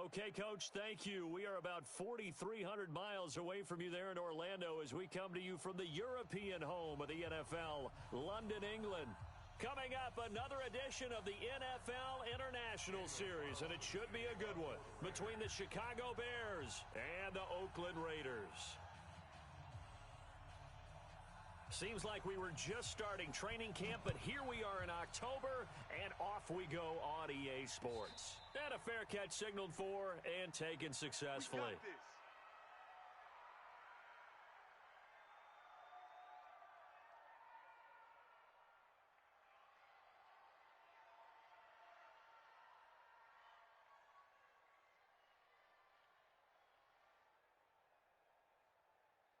Okay, Coach, thank you. We are about 4,300 miles away from you there in Orlando as we come to you from the European home of the NFL, London, England. Coming up, another edition of the NFL International Series, and it should be a good one, between the Chicago Bears and the Oakland Raiders. Seems like we were just starting training camp, but here we are in October, and off we go on EA Sports. And a fair catch signaled for and taken successfully. We got this.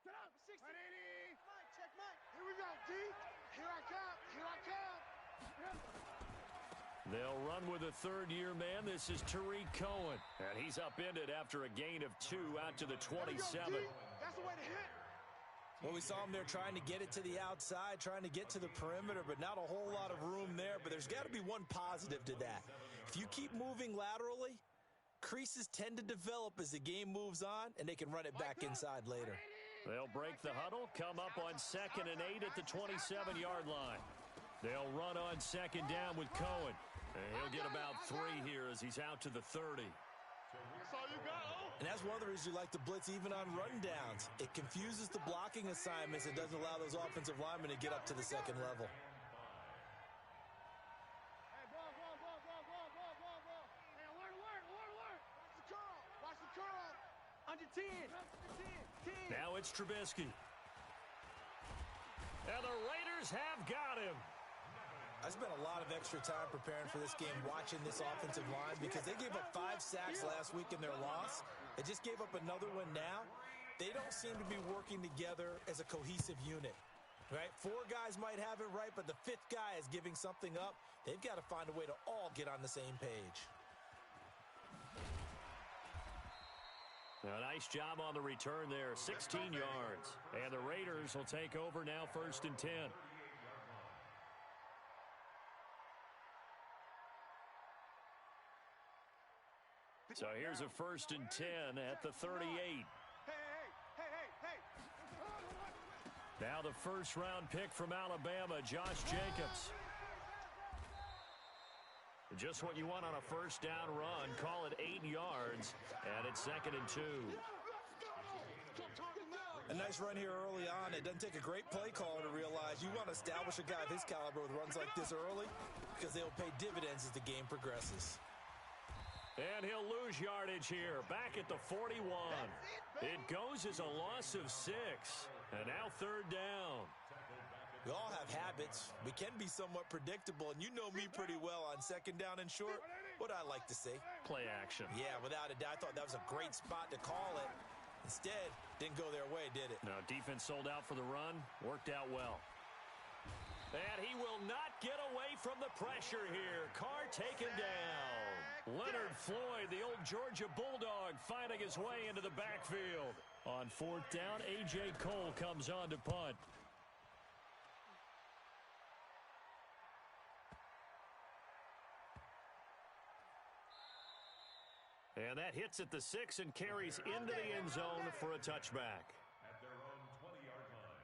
Get up, 60. 180. Mike, check Mike. Here we go, D. Here I come. Here I come. They'll run with a third-year man. This is Tariq Cohen. And he's upended after a gain of 2 out to the 27. There we go, D. That's the way to hit. Well, we saw him there trying to get it to the outside, trying to get to the perimeter, but not a whole lot of room there. But there's got to be one positive to that. If you keep moving laterally, creases tend to develop as the game moves on, and they can run it back inside later. They'll break the huddle, come up on 2nd and 8 at the 27-yard line. They'll run on 2nd down with Cohen. And he'll get about 3 here as he's out to the 30. That's all you got, And that's one of the reasons you like to blitz even on run downs. It confuses the blocking assignments. It doesn't allow those offensive linemen to get up to the second level. Hey, ball. Hey, alert. Watch the curl. Watch the curl. Under 10. 10. Now it's Trubisky. And the Raiders have got him. I spent a lot of extra time preparing for this game watching this offensive line because they gave up 5 sacks last week in their loss. They just gave up another one now. They don't seem to be working together as a cohesive unit. Right? 4 guys might have it right, but the 5th guy is giving something up. They've got to find a way to all get on the same page. A nice job on the return there, 16 yards. And the Raiders will take over now 1st and 10. So here's a 1st and 10 at the 38. Hey. Now the first-round pick from Alabama, Josh Jacobs. Just what you want on a first down run. Call it 8 yards, and it's 2nd and 2. A nice run here early on. It doesn't take a great play caller to realize you want to establish a guy of his caliber with runs like this early because they'll pay dividends as the game progresses. And he'll lose yardage here, back at the 41. It goes as a loss of 6, and now 3rd down. We all have habits. We can be somewhat predictable, and you know me pretty well on 2nd down and short. What I like to see. Play action. Yeah, without a doubt. I thought that was a great spot to call it. Instead, didn't go their way, did it? No, defense sold out for the run. Worked out well. And he will not get away from the pressure here. Carr taken down. Leonard Floyd, the old Georgia Bulldog, finding his way into the backfield. On 4th down, A.J. Cole comes on to punt. And that hits at the 6 and carries into the end zone for a touchback. At their own 20-yard line.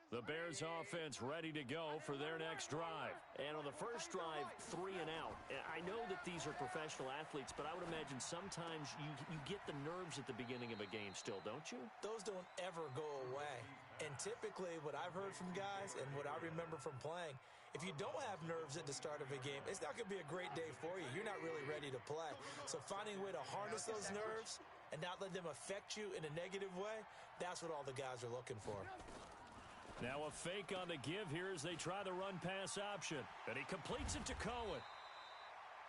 The Bears offense ready to go for their next drive. And on the first drive, 3 and out. I know that these are professional athletes, but I would imagine sometimes you get the nerves at the beginning of a game still, don't you? Those don't ever go away. And typically what I've heard from guys and what I remember from playing, if you don't have nerves at the start of a game, it's not going to be a great day for you. You're not really ready to play. So finding a way to harness those nerves and not let them affect you in a negative way, that's what all the guys are looking for. Now a fake on the give here as they try the run-pass option. And he completes it to Cohen.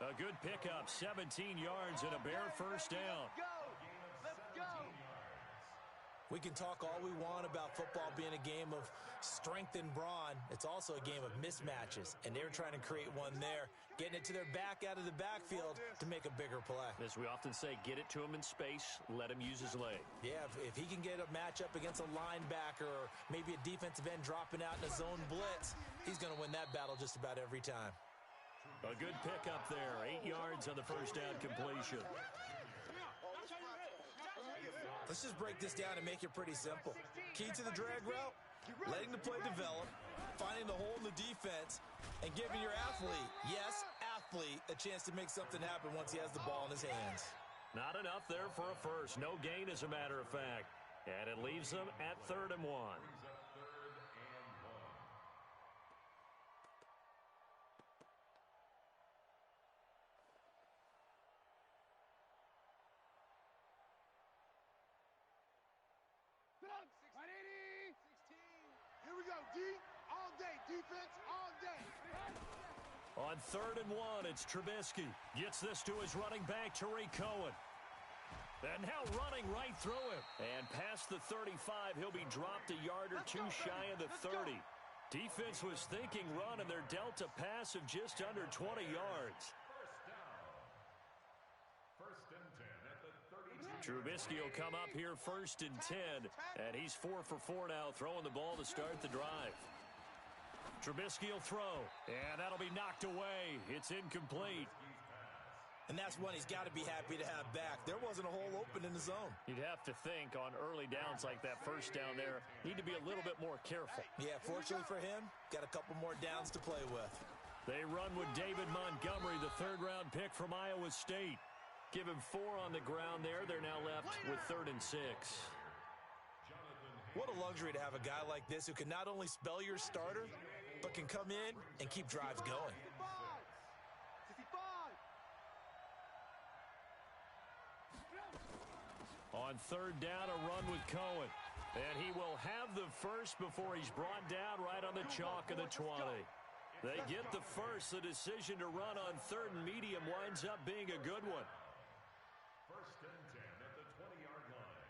A good pickup, 17 yards and a Bear first down. Let's go. We can talk all we want about football being a game of strength and brawn. It's also a game of mismatches, and they're trying to create one there, getting it to their back out of the backfield to make a bigger play. As we often say, get it to him in space, let him use his leg. Yeah, if he can get a matchup against a linebacker or maybe a defensive end dropping out in a zone blitz, he's going to win that battle just about every time. A good pickup there. 8 yards on the first down completion. Let's just break this down and make it pretty simple. Key to the drag route, letting the play develop, finding the hole in the defense, and giving your athlete, yes, athlete, a chance to make something happen once he has the ball in his hands. Not enough there for a first. No gain, as a matter of fact. And it leaves them at 3rd and 1. Here we go, D. All day. Defense, all day. On 3rd and 1, it's Trubisky. Gets this to his running back, Tariq Cohen. And now running right through him. And past the 35, he'll be dropped a yard or two shy of the 30. Defense was thinking run, and they're dealt a pass of just under 20 yards. First and 10 at the 32. Trubisky will come up here 1st and 10. And he's 4 for 4 now, throwing the ball to start the drive. Trubisky will throw, and that'll be knocked away. It's incomplete. And that's one he's got to be happy to have back. There wasn't a hole open in the zone. You'd have to think on early downs like that first down there, need to be a little bit more careful. Yeah, fortunately for him, got a couple more downs to play with. They run with David Montgomery, the 3rd-round pick from Iowa State. Give him 4 on the ground there. They're now left with 3rd and 6. What a luxury to have a guy like this who can not only spell your starter, but can come in and keep drives going. On 3rd down, a run with Cohen. And he will have the first before he's brought down right on the chalk of the 20. They get the first. The decision to run on 3rd and medium winds up being a good one. First and 10 at the 20-yard line.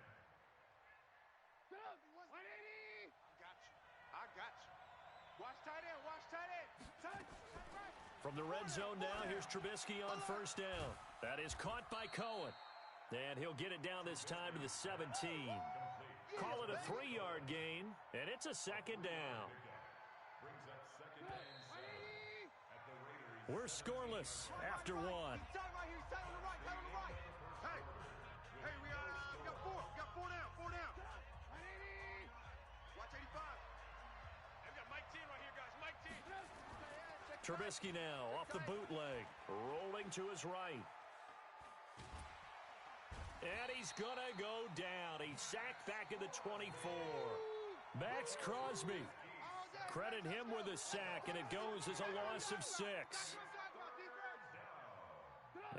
I got you. Watch tight end. Watch tight end. From the red zone now, here's Trubisky on 1st down. That is caught by Cohen. And he'll get it down this time to the 17. Call it a 3-yard gain, and it's a 2nd down. Brings up 2nd and 7 at the Raiders. We're scoreless after 1. Hey, we got 4. We got 4 down. 4 down. Watch 85. Hey, we got Mike 10 right here, guys. Mike 10. Trubisky now off the bootleg, rolling to his right. And he's going to go down. He's sacked back at the 24. Max Crosby. Credit him with a sack, and it goes as a loss of 6.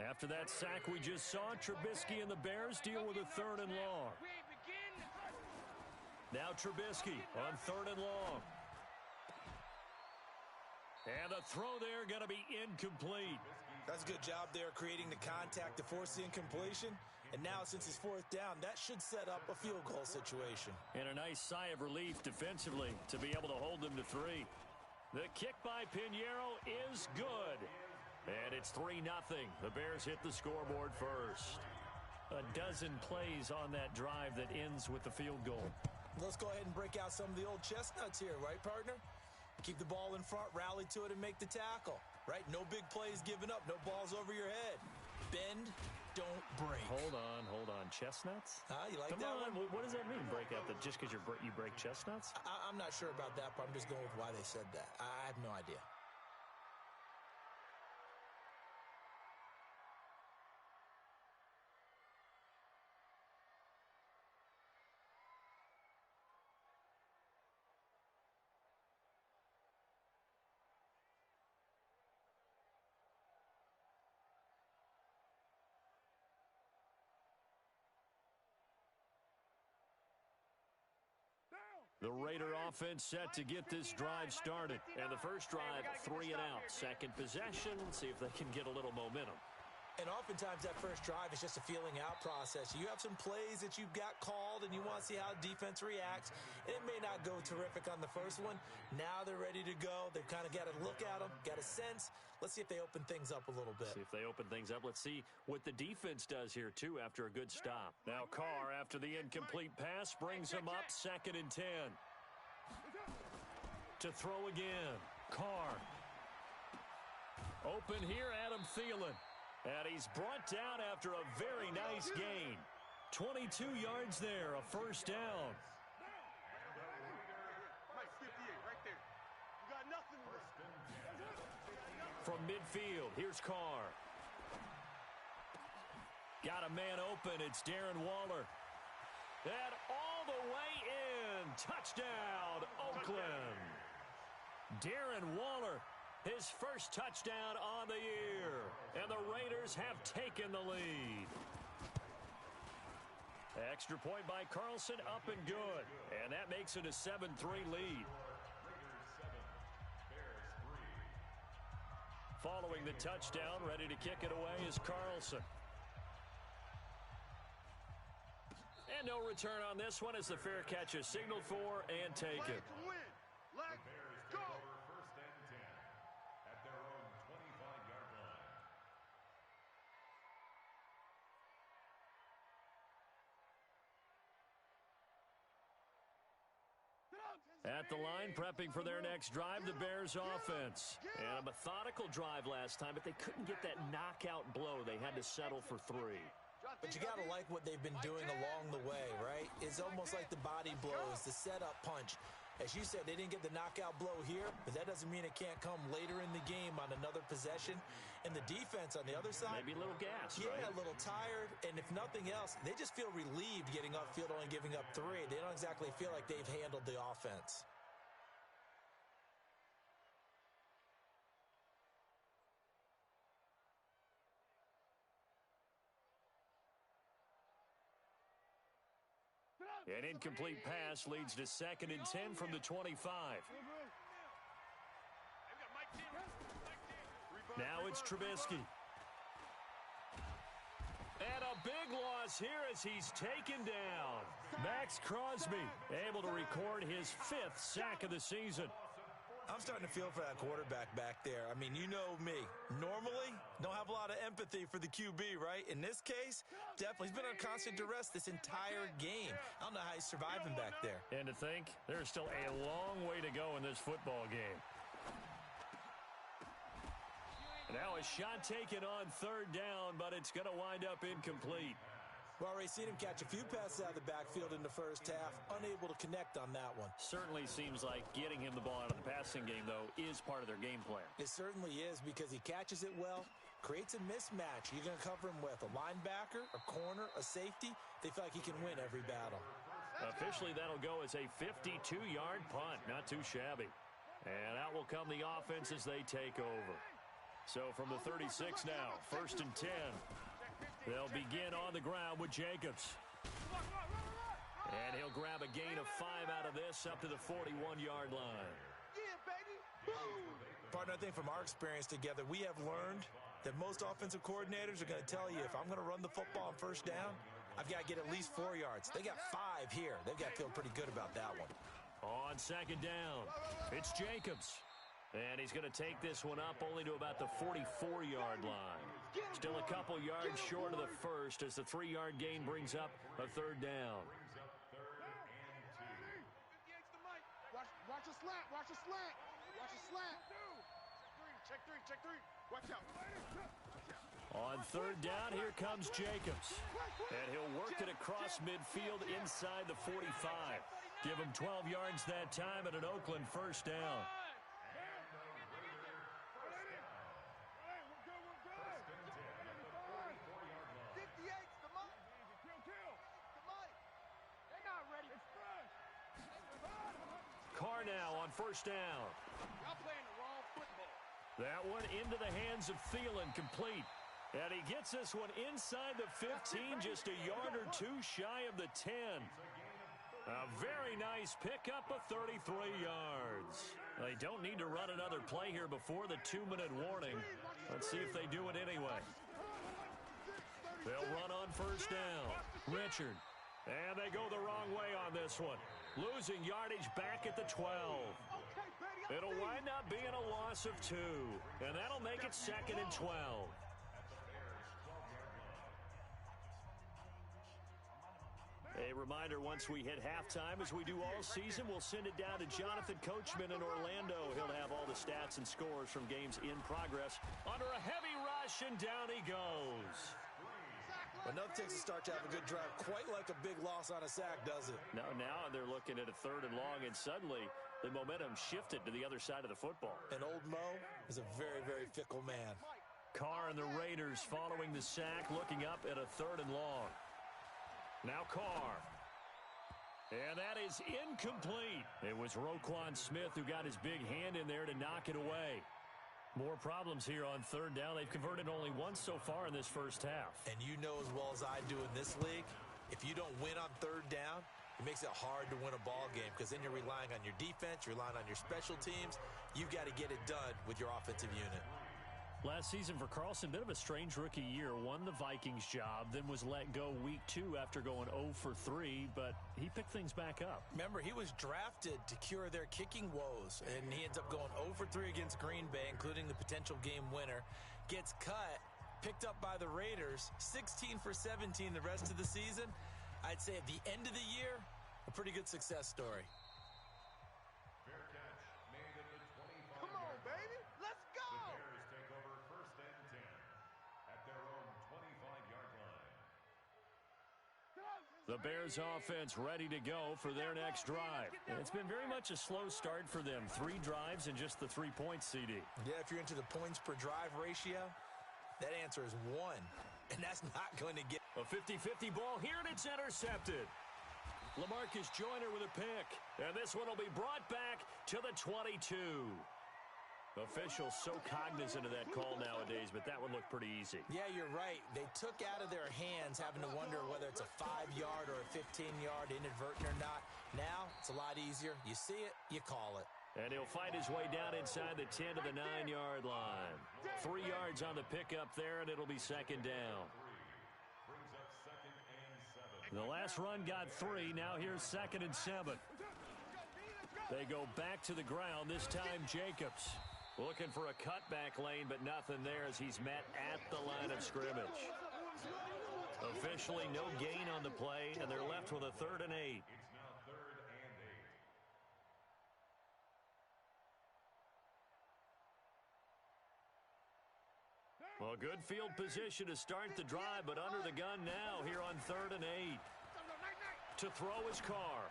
After that sack we just saw, Trubisky and the Bears deal with a 3rd and long. Now Trubisky on 3rd and long. And a throw there going to be incomplete. That's a good job there creating the contact to force the incompletion. And now, since it's 4th down, that should set up a field goal situation. And a nice sigh of relief defensively to be able to hold them to 3. The kick by Pinheiro is good. And it's 3-0. The Bears hit the scoreboard first. A dozen plays on that drive that ends with the field goal. Let's go ahead and break out some of the old chestnuts here, right, partner? Keep the ball in front, rally to it, and make the tackle, right? No big plays given up, no balls over your head. Bend, don't break. Hold on. Chestnuts? You like Come that on. one? What does that mean, break out? That just because you break chestnuts? I'm not sure about that, but I'm just going with why they said that. I have no idea. The Raider offense set to get this drive started. And the first drive, 3 and out. Second possession, see if they can get a little momentum. And oftentimes that first drive is just a feeling out process. You have some plays that you've got called and you want to see how defense reacts. And it may not go terrific on the first one. Now they're ready to go. They've kind of got to look at them, got a sense. Let's see if they open things up a little bit. See if they open things up. Let's see what the defense does here, too, after a good stop. Now Carr, after the incomplete pass, brings him up 2nd and 10. To throw again, Carr. Open here, Adam Thielen. And he's brought down after a very nice gain. 22 yards there, a first down. Mike, 58, right there. You got nothing with From midfield, here's Carr. Got a man open, it's Darren Waller. And all the way in, touchdown, Oakland. Darren Waller, his first touchdown on the year. And the Raiders have taken the lead. Extra point by Carlson, up and good. And that makes it a 7-3 lead. Following the touchdown, ready to kick it away is Carlson. And no return on this one as the fair catch is signaled for and taken. Let's go. First and 10 at their own 25-yard line. At the line, prepping for their next drive, the Bears offense. And a methodical drive last time, but they couldn't get that knockout blow. They had to settle for 3. But you got to like what they've been doing along the way, right? It's almost like the body blows, the setup punch. As you said, they didn't get the knockout blow here, but that doesn't mean it can't come later in the game on another possession. And the defense on the other side, maybe a little gas, yeah, right? A little tired. And if nothing else, they just feel relieved getting upfield, only giving up 3. They don't exactly feel like they've handled the offense. An incomplete pass leads to 2nd and 10 from the 25. Now it's Trubisky. And a big loss here as he's taken down. Max Crosby able to record his 5th sack of the season. I'm starting to feel for that quarterback back there. I mean, you know me. Normally, don't have a lot of empathy for the QB, right? In this case, definitely. He's been on constant duress this entire game. I don't know how he's surviving back there. And to think, there's still a long way to go in this football game. Now a shot taken on 3rd down, but it's going to wind up incomplete. We've already seen him catch a few passes out of the backfield in the first half, unable to connect on that one. Certainly seems like getting him the ball out of the passing game, though, is part of their game plan. It certainly is because he catches it well, creates a mismatch. You're going to cover him with a linebacker, a corner, a safety. They feel like he can win every battle. Officially, that'll go as a 52-yard punt. Not too shabby. And out will come the offense as they take over. So from the 36 now, 1st and 10. They'll begin on the ground with Jacobs. And he'll grab a gain of 5 out of this up to the 41-yard line. Yeah, baby. Boom. Partner, I think from our experience together, we have learned that most offensive coordinators are going to tell you if I'm going to run the football on 1st down, I've got to get at least 4 yards. They got 5 here. They've got to feel pretty good about that one. On 2nd down, it's Jacobs. And he's going to take this one up only to about the 44-yard line. Still a couple yards short of the first as the 3-yard gain brings up a 3rd down. Watch a slant. Watch a slant. Watch a slant. Check three. Watch out. On 3rd down, here comes Jacobs. And he'll work it across midfield inside the 45. Give him 12 yards that time at an Oakland 1st down. Carr now on 1st down. Y'all playing the wrong football. That one into the hands of Thielen, complete. And he gets this one inside the 15, just a yard or 2 shy of the 10. A very nice pickup of 33 yards. They don't need to run another play here before the 2-minute warning. Let's see if they do it anyway. They'll run on 1st down. Richard. And they go the wrong way on this one. Losing yardage back at the 12. It'll wind up being a loss of 2. And that'll make it 2nd and 12. A reminder, once we hit halftime, as we do all season, we'll send it down to Jonathan Coachman in Orlando. He'll have all the stats and scores from games in progress. Under a heavy rush, and down he goes. Enough takes a start to have a good drive. Quite like a big loss on a sack, does it? Now they're looking at a 3rd and long, and suddenly the momentum shifted to the other side of the football. And old Mo is a very, very fickle man. Carr and the Raiders following the sack, looking up at a 3rd and long. Now Carr. And that is incomplete. It was Roquan Smith who got his big hand in there to knock it away. More problems here on 3rd down. They've converted only once so far in this first half. And you know as well as I do in this league, if you don't win on 3rd down, it makes it hard to win a ball game because then you're relying on your defense, you're relying on your special teams. You've got to get it done with your offensive unit. Last season for Carlson, bit of a strange rookie year. Won the Vikings job, then was let go week 2 after going 0 for 3, but he picked things back up. Remember, he was drafted to cure their kicking woes, and he ends up going 0 for 3 against Green Bay, including the potential game winner. Gets cut, picked up by the Raiders, 16 for 17 the rest of the season. I'd say at the end of the year, a pretty good success story. Fair catch made at the 25. Come on, baby. Let's go. The Bears take over 1st and 10 at their own 25-yard line. The Bears offense ready to go for their next drive. And it's been very much a slow start for them. 3 drives and just the 3 points, CD. Yeah, if you're into the points per drive ratio, that answer is 1. And that's not going to get... A 50-50 ball here, and it's intercepted. LaMarcus Joyner with a pick. And this one will be brought back to the 22. Officials so cognizant of that call nowadays, but that one looked pretty easy. Yeah, you're right. They took out of their hands having to wonder whether it's a 5-yard or a 15-yard inadvertent or not. Now, it's a lot easier. You see it, you call it. And he'll fight his way down inside the 10 to the 9-yard line. 3 yards on the pickup there, and it'll be 2nd down. Brings up 2nd and 7. The last run got 3. Now here's 2nd and 7. They go back to the ground, this time Jacobs. Looking for a cutback lane, but nothing there as he's met at the line of scrimmage. Officially no gain on the play, and they're left with a 3rd and 8. It's now 3rd and 8. Well, good field position to start the drive, but under the gun now here on 3rd and 8. To throw his Carr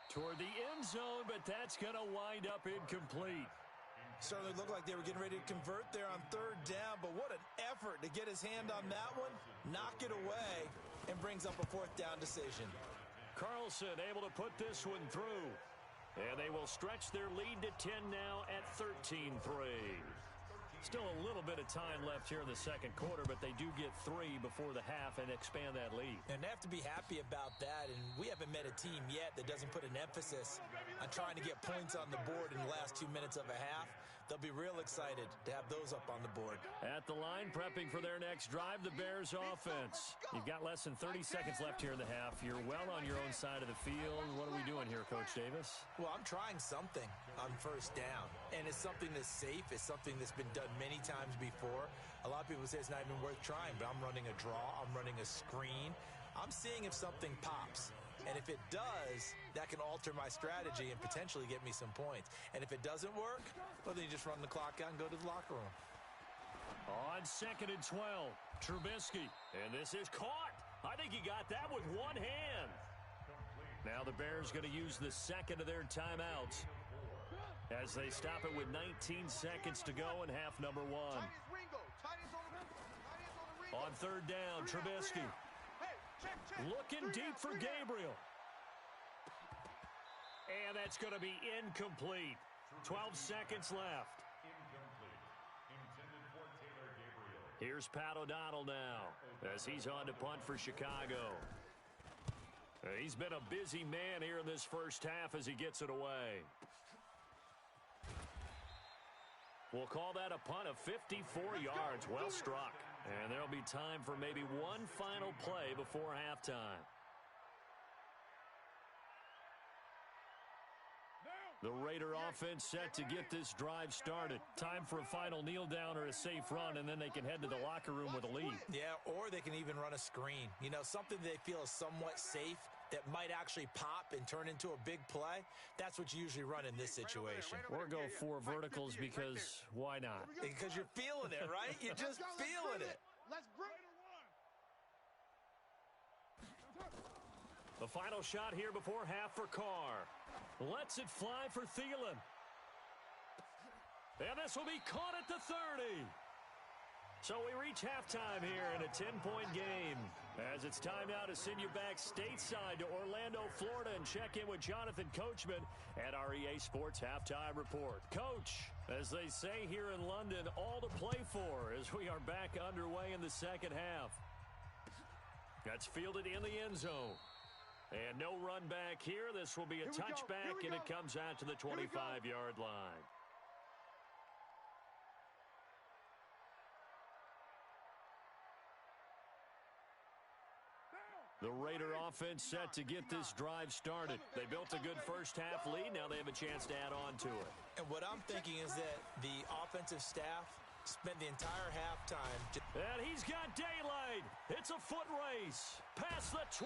toward the end zone, but that's going to wind up incomplete. Certainly looked like they were getting ready to convert there on 3rd down, but what an effort to get his hand on that one, knock it away, and brings up a 4th down decision. Carlson able to put this one through, and they will stretch their lead to 10 now at 13-3. Still a little bit of time left here in the 2nd quarter, but they do get 3 before the half and expand that lead. And they have to be happy about that, and we haven't met a team yet that doesn't put an emphasis on trying to get points on the board in the last 2 minutes of a half. They'll be real excited to have those up on the board. At the line, prepping for their next drive, the Bears offense. You've got less than 30 seconds left here in the half. You're well on your own side of the field. What are we doing here, Coach Davis? Well, I'm trying something on 1st down, and it's something that's safe. It's something that's been done many times before. A lot of people say it's not even worth trying, but I'm running a draw. I'm running a screen. I'm seeing if something pops. And if it does, that can alter my strategy and potentially get me some points. And if it doesn't work, well, then you just run the clock out and go to the locker room. On 2nd and 12, Trubisky. And this is caught. I think he got that with one hand. Now the Bears going to use the 2nd of their timeouts as they stop it with 19 seconds to go in half number 1. On 3rd down, Trubisky. Looking deep for Gabriel. And that's going to be incomplete. 12 seconds left. Incomplete. Intended for Taylor Gabriel. Here's Pat O'Donnell now as he's on to punt for Chicago. He's been a busy man here in this first half as he gets it away. We'll call that a punt of 54 yards. Well struck. And there'll be time for maybe one final play before halftime. The Raider offense set to get this drive started. Time for a final kneel down or a safe run, and then they can head to the locker room with a lead. Yeah, or they can even run a screen. You know, something they feel is somewhat safe that might actually pop and turn into a big play, that's what you usually run in this situation. Or go 4 verticals because why not? Because you're feeling it, right? You're just feeling it. Let's bring it. The final shot here before half for Carr. Lets it fly for Thielen. And this will be caught at the 30. So we reach halftime here in a 10-point game. As it's time now to send you back stateside to Orlando, Florida, and check in with Jonathan Coachman at our EA Sports Halftime Report. Coach, as they say here in London, all to play for as we are back underway in the second half. That's fielded in the end zone. And no run back here. This will be a touchback, and it comes out to the 25-yard line. The Raider offense set to get this drive started. They built a good first-half lead. Now they have a chance to add on to it. And what I'm thinking is that the offensive staff spent the entire halftime. And he's got daylight. It's a foot race. Past the 20.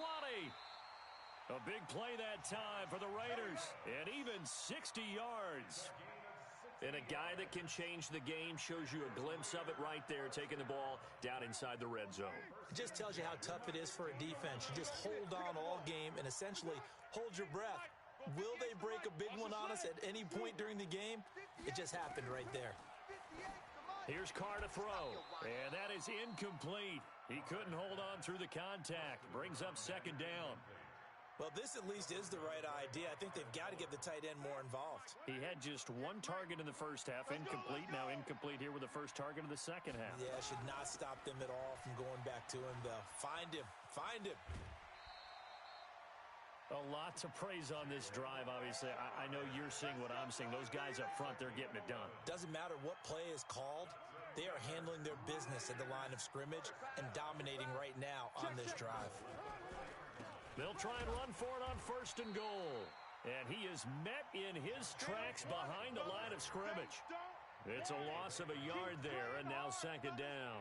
A big play that time for the Raiders. And even 60 yards. And a guy that can change the game shows you a glimpse of it right there, taking the ball down inside the red zone. It just tells you how tough it is for a defense. You just hold on all game and essentially hold your breath. Will they break a big one on us at any point during the game? It just happened right there. Here's Carr to throw, and that is incomplete. He couldn't hold on through the contact. Brings up second down. Well, this at least is the right idea. I think they've got to get the tight end more involved. He had just 1 target in the first half, incomplete. Now incomplete here with the first target of the second half. Yeah, should not stop them at all from going back to him, though. Find him. Find him. A lot to praise on this drive, obviously. I know you're seeing what I'm seeing. Those guys up front, they're getting it done. Doesn't matter what play is called. They are handling their business at the line of scrimmage and dominating right now on this drive. They'll try and run for it on first and goal. And he is met in his tracks behind the line of scrimmage. It's a loss of a yard there, and now second down.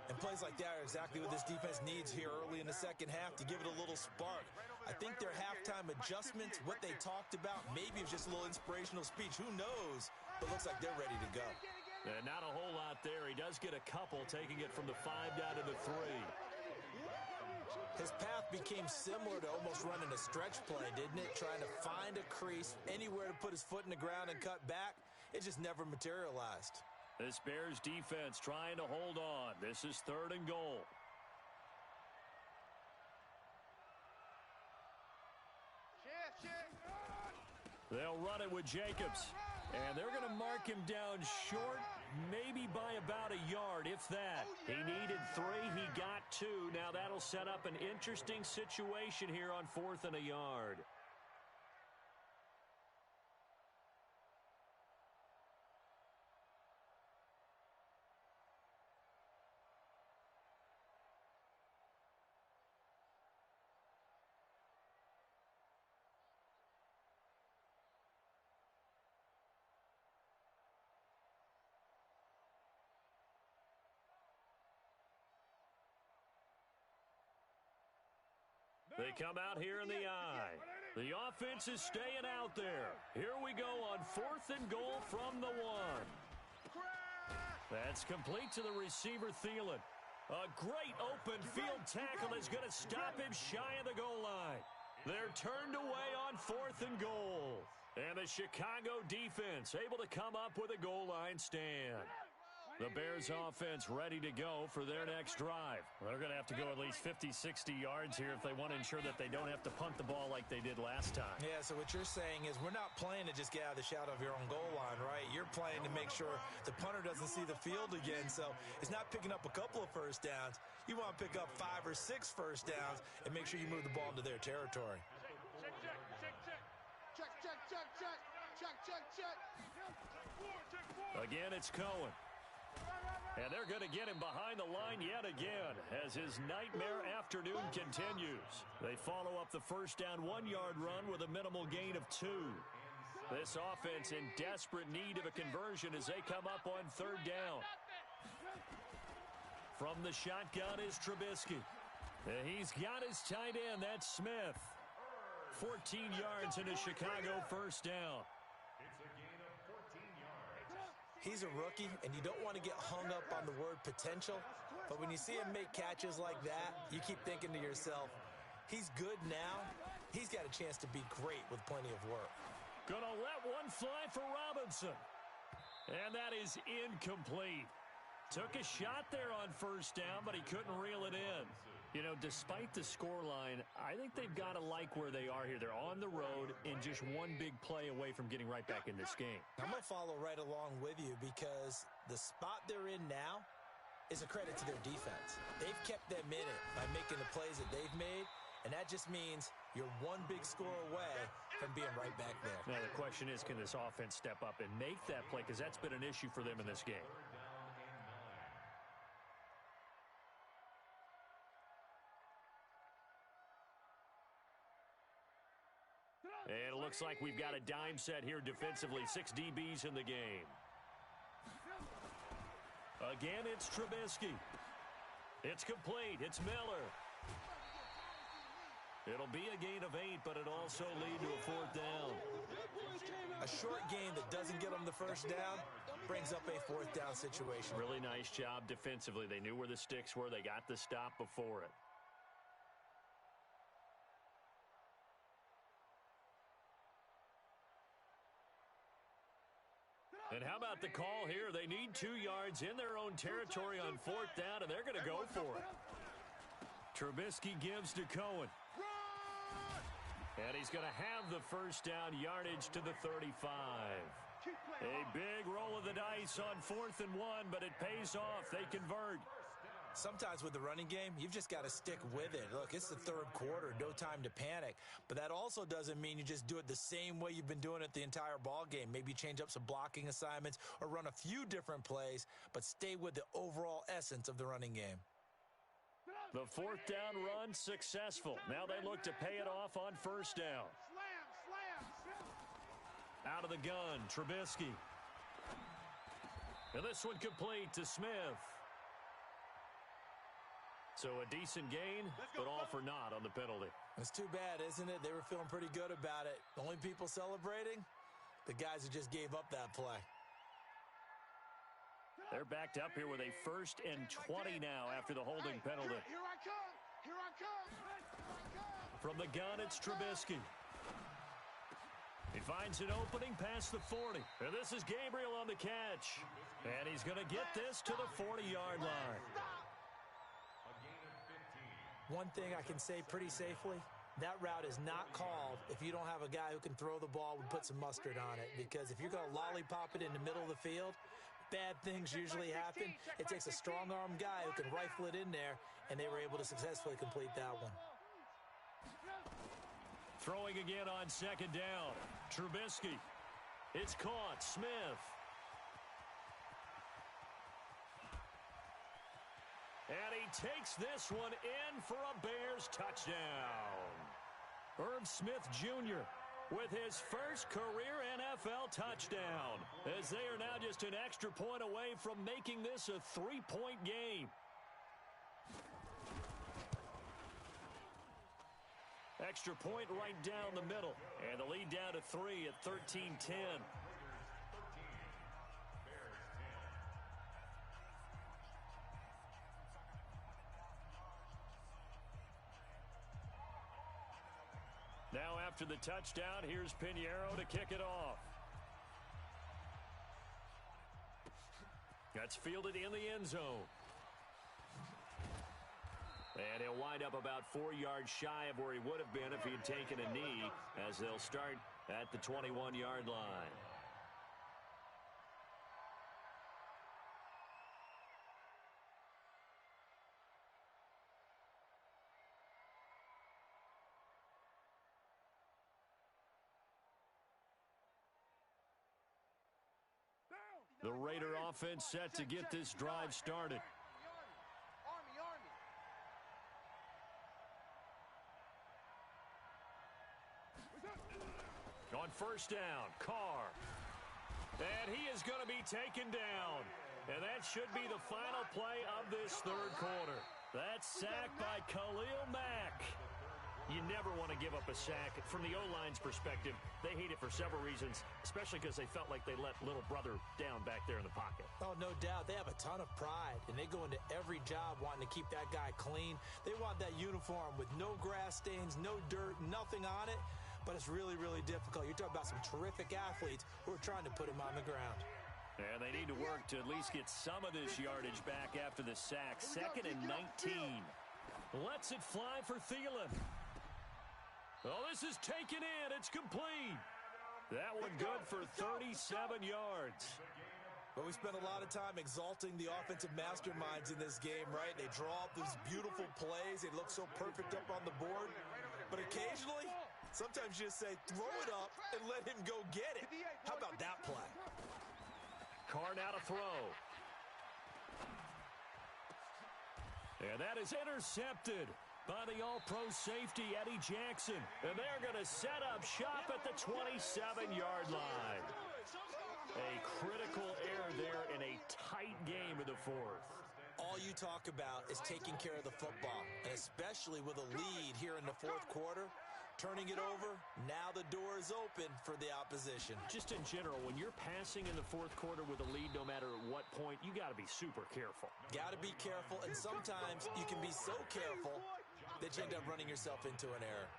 And plays like that are exactly what this defense needs here early in the second half to give it a little spark. I think their halftime adjustments, what they talked about, maybe it's just a little inspirational speech. Who knows? But looks like they're ready to go. And not a whole lot there. He does get a couple, taking it from the 5 down to the 3. His path became similar to almost running a stretch play, didn't it? Trying to find a crease, anywhere to put his foot in the ground and cut back. It just never materialized. This Bears defense trying to hold on. This is 3rd and goal. They'll run it with Jacobs. And they're going to mark him down short, maybe by about a yard, if that. He needed 3, he got 2. Now that'll set up an interesting situation here on 4th and a yard. They come out here in the eye. The offense is staying out there. Here we go on 4th and goal from the 1. That's complete to the receiver, Thielen. A great open field tackle is going to stop him shy of the goal line. They're turned away on 4th and goal. And the Chicago defense able to come up with a goal line stand. The Bears offense ready to go for their next drive. They're going to have to go at least 50, 60 yards here if they want to ensure that they don't have to punt the ball like they did last time. Yeah, so what you're saying is we're not playing to just get out of the shadow of your own goal line, right? You're playing to make sure the punter doesn't see the field again. So it's not picking up a couple of first downs. You want to pick up 5 or 6 first downs and make sure you move the ball into their territory. Check. Again, it's Cohen. And they're going to get him behind the line yet again as his nightmare afternoon continues. They follow up the first down 1-yard run with a minimal gain of 2. This offense in desperate need of a conversion as they come up on 3rd down. From the shotgun is Trubisky. And he's got his tight end, that's Smith. 14 yards into Chicago first down. It's a gain of 14 yards. He's a rookie, and you don't want to get hung up on the word potential, but when you see him make catches like that, you keep thinking to yourself, he's good now. He's got a chance to be great with plenty of work. Gonna let one fly for Robinson. And that is incomplete. Took a shot there on first down, but he couldn't reel it in. You know, despite the scoreline, I think they've got to like where they are here. They're on the road and just one big play away from getting right back in this game. I'm going to follow right along with you because the spot they're in now is a credit to their defense. They've kept them in it by making the plays that they've made, and that just means you're one big score away from being right back there. Now, the question is, can this offense step up and make that play? Because that's been an issue for them in this game. And it looks like we've got a dime set here defensively. 6 DBs in the game. Again, it's Trubisky. It's complete. It's Miller. It'll be a gain of 8, but it also lead to a 4th down. A short gain that doesn't get them the first down brings up a 4th down situation. Really nice job defensively. They knew where the sticks were. They got the stop before it. And how about the call here? They need 2 yards in their own territory on 4th down, and they're going to go for it. Trubisky gives to Cohen. And he's going to have the first down, yardage to the 35. A big roll of the dice on 4th and 1, but it pays off. They convert. Sometimes with the running game, you've just got to stick with it. Look, it's the 3rd quarter, no time to panic. But that also doesn't mean you just do it the same way you've been doing it the entire ball game. Maybe change up some blocking assignments or run a few different plays, but stay with the overall essence of the running game. The 4th down run successful. Now they look to pay it off on first down. Out of the gun, Trubisky. And this one complete to Smith. So a decent gain, but all for naught on the penalty. It's too bad, isn't it? They were feeling pretty good about it. The only people celebrating, the guys who just gave up that play. They're backed up here with a 1st and 20 now after the holding penalty. Here I come. Here I come. From the gun, it's Trubisky. He finds an opening past the 40. And this is Gabriel on the catch. And he's going to get this to the 40-yard line. One thing I can say pretty safely, that route is not called if you don't have a guy who can throw the ball and put some mustard on it. Because if you're going to lollipop it in the middle of the field, bad things usually happen. It takes a strong-arm guy who can rifle it in there, and they were able to successfully complete that one. Throwing again on 2nd down. Trubisky. It's caught. Smith. And he takes this one in for a Bears touchdown. Irv Smith Jr. with his first career NFL touchdown, as they are now just an extra point away from making this a 3-point game. Extra point right down the middle, and the lead down to 3 at 13-10. Now after the touchdown, here's Pinheiro to kick it off. That's fielded in the end zone. And he'll wind up about 4 yards shy of where he would have been if he had taken a knee, as they'll start at the 21-yard line. The Raider offense set to get this drive started. On first down, Carr. And he is going to be taken down. And that should be the final play of this 3rd quarter. That's sacked by Khalil Mack. You never want to give up a sack. From the O-line's perspective, they hate it for several reasons, especially because they felt like they let little brother down back there in the pocket. Oh, no doubt. They have a ton of pride, and they go into every job wanting to keep that guy clean. They want that uniform with no grass stains, no dirt, nothing on it, but it's really, really difficult. You're talking about some terrific athletes who are trying to put him on the ground. And they need to work to at least get some of this yardage back after the sack. 2nd and 19. Lets it fly for Thielen. Oh, this is taken in. It's complete. That one good for 37 yards. But we spent a lot of time exalting the offensive masterminds in this game, right? They draw up these beautiful plays. They look so perfect up on the board. But occasionally, sometimes you just say, throw it up and let him go get it. How about that play? Carr now to throw. And that is intercepted by the all-pro safety, Eddie Jackson. And they're going to set up shop at the 27-yard line. A critical error there in a tight game in the fourth. All you talk about is taking care of the football, and especially with a lead here in the fourth quarter. Turning it over, now the door is open for the opposition. Just in general, when you're passing in the fourth quarter with a lead, no matter at what point, you got to be super careful. Got to be careful, and sometimes you can be so careful that you end up running yourself into an error.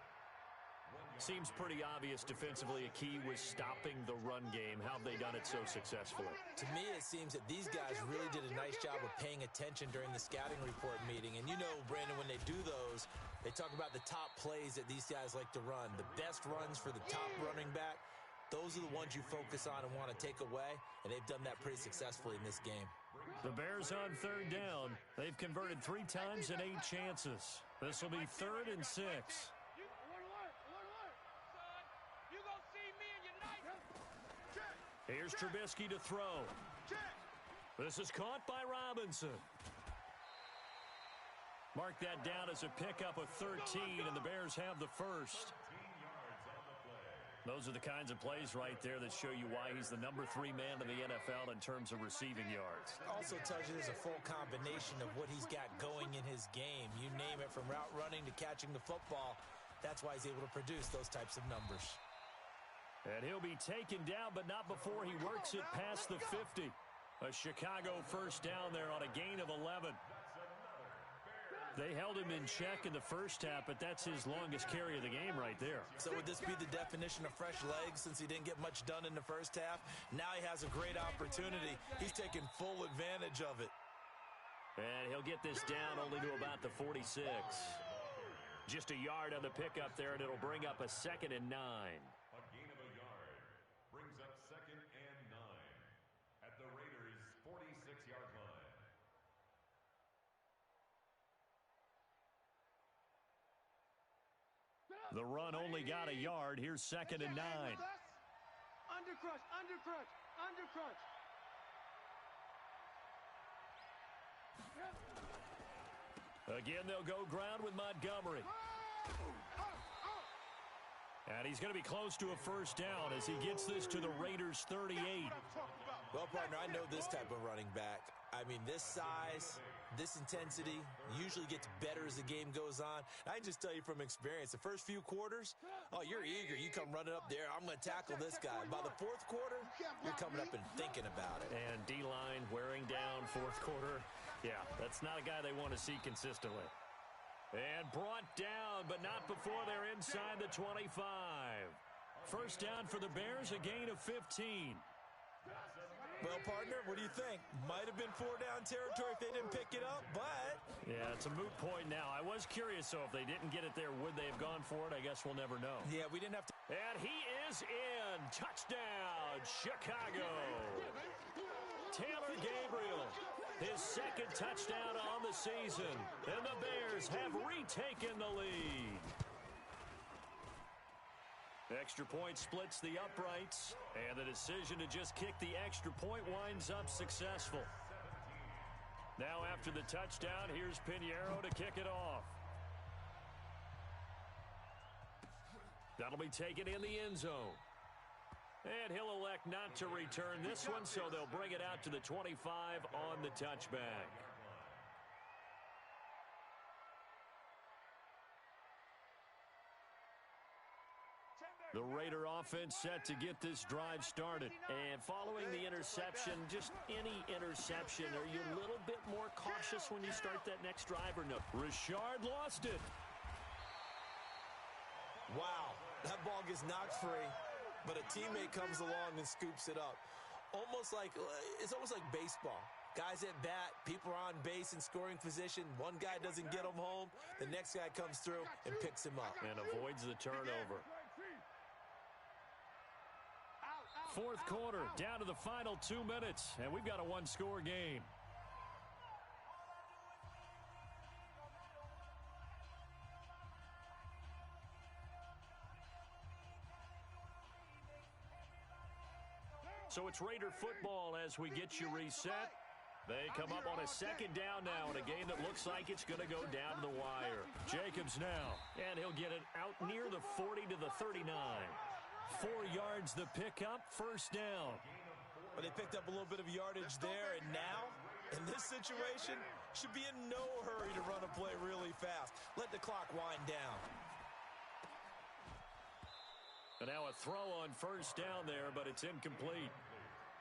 Seems pretty obvious defensively a key was stopping the run game. How have they done it so successfully? To me, it seems that these guys really did a nice job of paying attention during the scouting report meeting. And you know, Brandon, when they do those, they talk about the top plays that these guys like to run. The best runs for the top running back, those are the ones you focus on and want to take away. And they've done that pretty successfully in this game. The Bears on 3rd down. They've converted 3 times in 8 chances. This will be 3rd and 6. Here's Trubisky to throw. This is caught by Robinson. Mark that down as a pickup of 13, and the Bears have the first. Those are the kinds of plays right there that show you why he's the number 3 man in the NFL in terms of receiving yards. Also tells you there's a full combination of what he's got going in his game. You name it, from route running to catching the football. That's why he's able to produce those types of numbers. And he'll be taken down, but not before he works it past the 50. A Chicago first down there on a gain of 11. They held him in check in the first half, but that's his longest carry of the game right there. So would this be the definition of fresh legs since he didn't get much done in the first half? Now he has a great opportunity. He's taking full advantage of it. And he'll get this down only to about the 46. Just a yard on the pickup there, and it'll bring up a 2nd and 9. A gain of a yard brings up 2nd and 9 at the Raiders' 46-yard line. The run only got a yard. Here's 2nd and 9. Undercrush, undercrush, undercrush. Again, they'll go ground with Montgomery. And he's going to be close to a first down as he gets this to the Raiders' 38. Well, partner, I know this type of running back. I mean, this size, this intensity usually gets better as the game goes on. I can just tell you from experience, the first few quarters, oh, you're eager. You come running up there, I'm going to tackle this guy. By the fourth quarter, you're coming up and thinking about it. And D-line wearing down fourth quarter. Yeah, that's not a guy they want to see consistently. And brought down, but not before they're inside the 25. First down for the Bears, a gain of 15. Well, partner, what do you think? Might have been 4-down territory if they didn't pick it up, but... Yeah, it's a moot point now. I was curious, so if they didn't get it there, would they have gone for it? I guess we'll never know. Yeah, we didn't have to... And he is in. Touchdown, Chicago. Taylor Gabriel, his 2nd touchdown on the season. And the Bears have retaken the lead. Extra point splits the uprights, and the decision to just kick the extra point winds up successful. Now after the touchdown, here's Pinheiro to kick it off. That'll be taken in the end zone. And he'll elect not to return this one, so they'll bring it out to the 25 on the touchback. The Raider offense set to get this drive started. And following the interception, just any interception, are you a little bit more cautious when you start that next drive or no? Richard lost it. Wow, that ball gets knocked free, but a teammate comes along and scoops it up. It's almost like baseball. Guys at bat, people are on base in scoring position. One guy doesn't get him home. The next guy comes through and picks him up. And avoids the turnover. Fourth quarter, down to the final 2 minutes, and we've got a one-score game. So it's Raider football as we get you reset. They come up on a second down now in a game that looks like it's going to go down to the wire. Jacobs now, and he'll get it out near the 40 to the 39. 4 yards the pickup, first down. Well, they picked up a little bit of yardage there, and now, in this situation, should be in no hurry to run a play really fast. Let the clock wind down. And now a throw on first down there, but it's incomplete.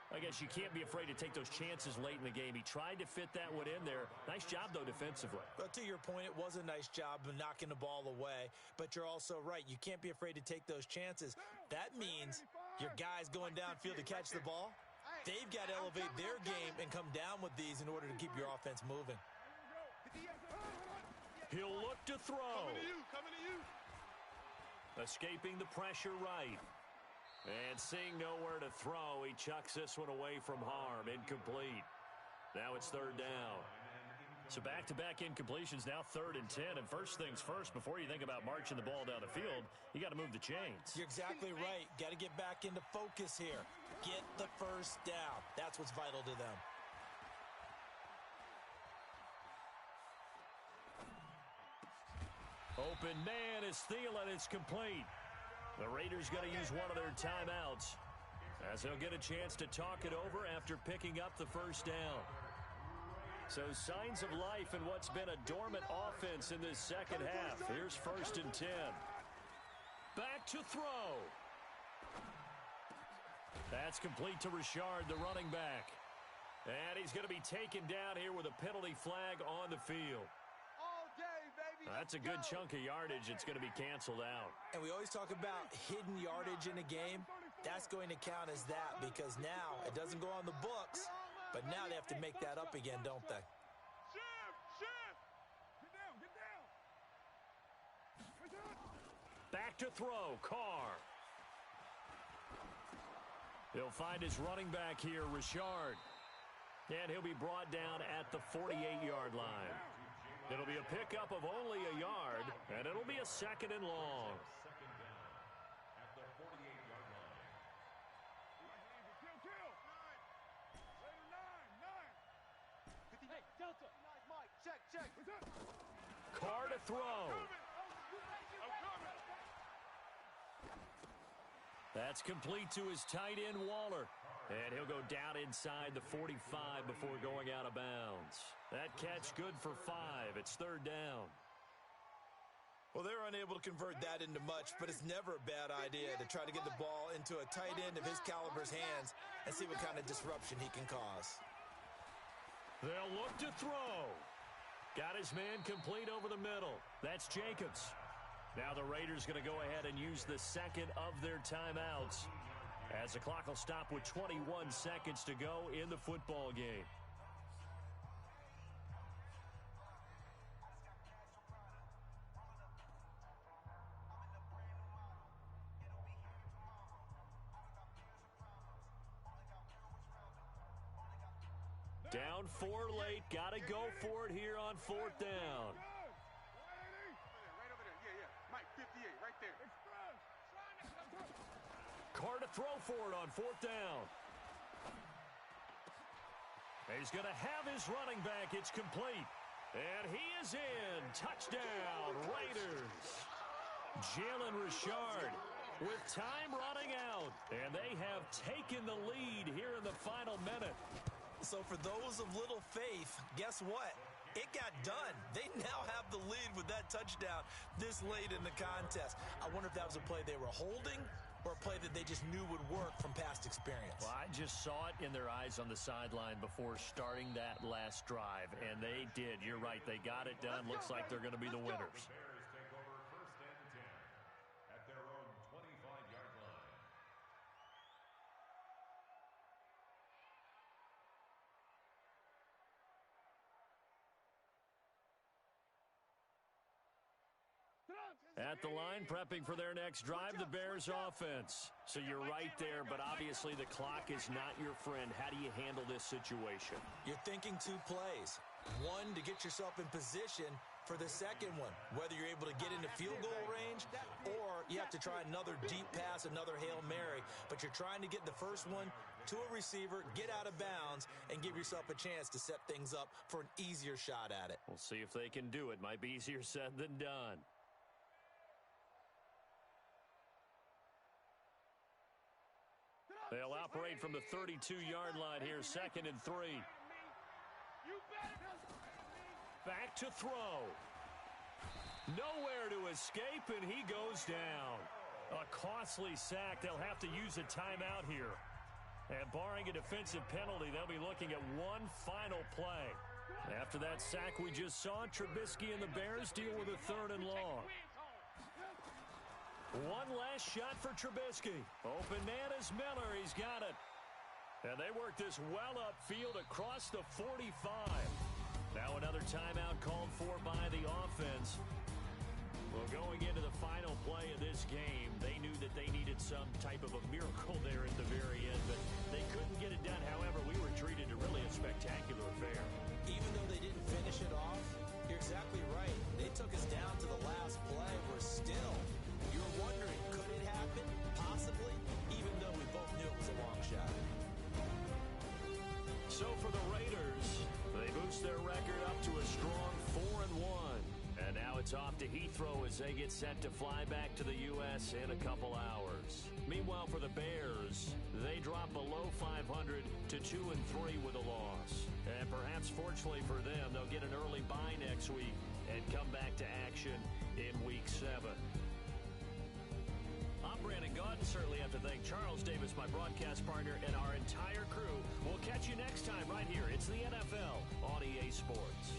I guess you can't be afraid to take those chances late in the game. He tried to fit that one in there. Nice job, though, defensively. But to your point, it was a nice job of knocking the ball away. But you're also right. You can't be afraid to take those chances. That means your guys going downfield to catch the ball, they've got to elevate their game and come down with these in order to keep your offense moving. He'll look to throw. Coming to you. Escaping the pressure right. And seeing nowhere to throw, he chucks this one away from harm. Incomplete. Now it's third down. So back-to-back incompletions, now 3rd and 10. And first things first, before you think about marching the ball down the field, you got to move the chains. You're exactly right. Got to get back into focus here. Get the first down. That's what's vital to them. Open man is Thielen. It's complete. The Raiders going to use one of their timeouts as they'll get a chance to talk it over after picking up the first down. So signs of life in what's been a dormant offense in this second half. Here's 1st and 10. Back to throw. That's complete to Richard, the running back. And he's going to be taken down here with a penalty flag on the field. That's a good chunk of yardage. It's going to be canceled out. And we always talk about hidden yardage in a game. That's going to count as that because now it doesn't go on the books, but now they have to make that up again, don't they? Shift! Get down! Back to throw, Carr. He'll find his running back here, Richard. And he'll be brought down at the 48-yard line. It'll be a pickup of only a yard, and it'll be a 2nd and long. Second down at the 48-yard line. Kill! 9. Hey, Delta. Mike, check. Carr to throw. I'm coming. That's complete to his tight end, Waller. And he'll go down inside the 45 before going out of bounds. That catch good for 5. It's 3rd down. Well, they're unable to convert that into much, but it's never a bad idea to try to get the ball into a tight end of his caliber's hands and see what kind of disruption he can cause. They'll look to throw. Got his man complete over the middle. That's Jacobs. Now the Raiders going to go ahead and use the 2nd of their timeouts, as the clock will stop with 21 seconds to go in the football game. Down 4 late, got to go for it here on 4th down. Right over there. Yeah. Mike, 58, right there. Carr to throw for it on 4th down. He's going to have his running back. It's complete. And he is in. Touchdown, Raiders. Jalen Richard with time running out. And they have taken the lead here in the final minute. So for those of little faith, guess what? it got done. They now have the lead with that touchdown this late in the contest. I wonder if that was a play they were holding or a play that they just knew would work from past experience. Well, I just saw it in their eyes on the sideline before starting that last drive, and they did. You're right. They got it done. Looks like they're going to be the winners. The Bears take over 1st and 10 at their own 25-yard line. At the line, prepping for their next drive, the Bears offense. So you're right there, but obviously the clock is not your friend. How do you handle this situation? You're thinking 2 plays. One, to get yourself in position for the second one, whether you're able to get into field goal range or you have to try another deep pass, another Hail Mary. But you're trying to get the first one to a receiver, get out of bounds, and give yourself a chance to set things up for an easier shot at it. We'll see if they can do it. Might be easier said than done. They'll operate from the 32-yard line here, 2nd and 3. Back to throw. Nowhere to escape, and he goes down. A costly sack. They'll have to use a timeout here. And barring a defensive penalty, they'll be looking at one final play. After that sack we just saw, Trubisky and the Bears deal with a 3rd and long. One last shot for Trubisky. Open man is Miller. He's got it. And they work this well upfield across the 45. Now another timeout called for by the offense. Well, going into the final play of this game, they knew that they needed some type of a miracle there at the very end, but they couldn't get it done. However, we were treated to really a spectacular affair. Even though they didn't finish it off, you're exactly right. They took us down to the last play. We're still... You're wondering, could it happen? Possibly, even though we both knew it was a long shot. So for the Raiders, they boost their record up to a strong 4-1. And now it's off to Heathrow as they get set to fly back to the U.S. in a couple hours. Meanwhile, for the Bears, they drop below 500 to 2-3 with a loss. And perhaps fortunately for them, they'll get an early bye next week and come back to action in Week 7. I'm Brandon Gaudin. Certainly have to thank Charles Davis, my broadcast partner, and our entire crew. We'll catch you next time right here. It's the NFL on EA Sports.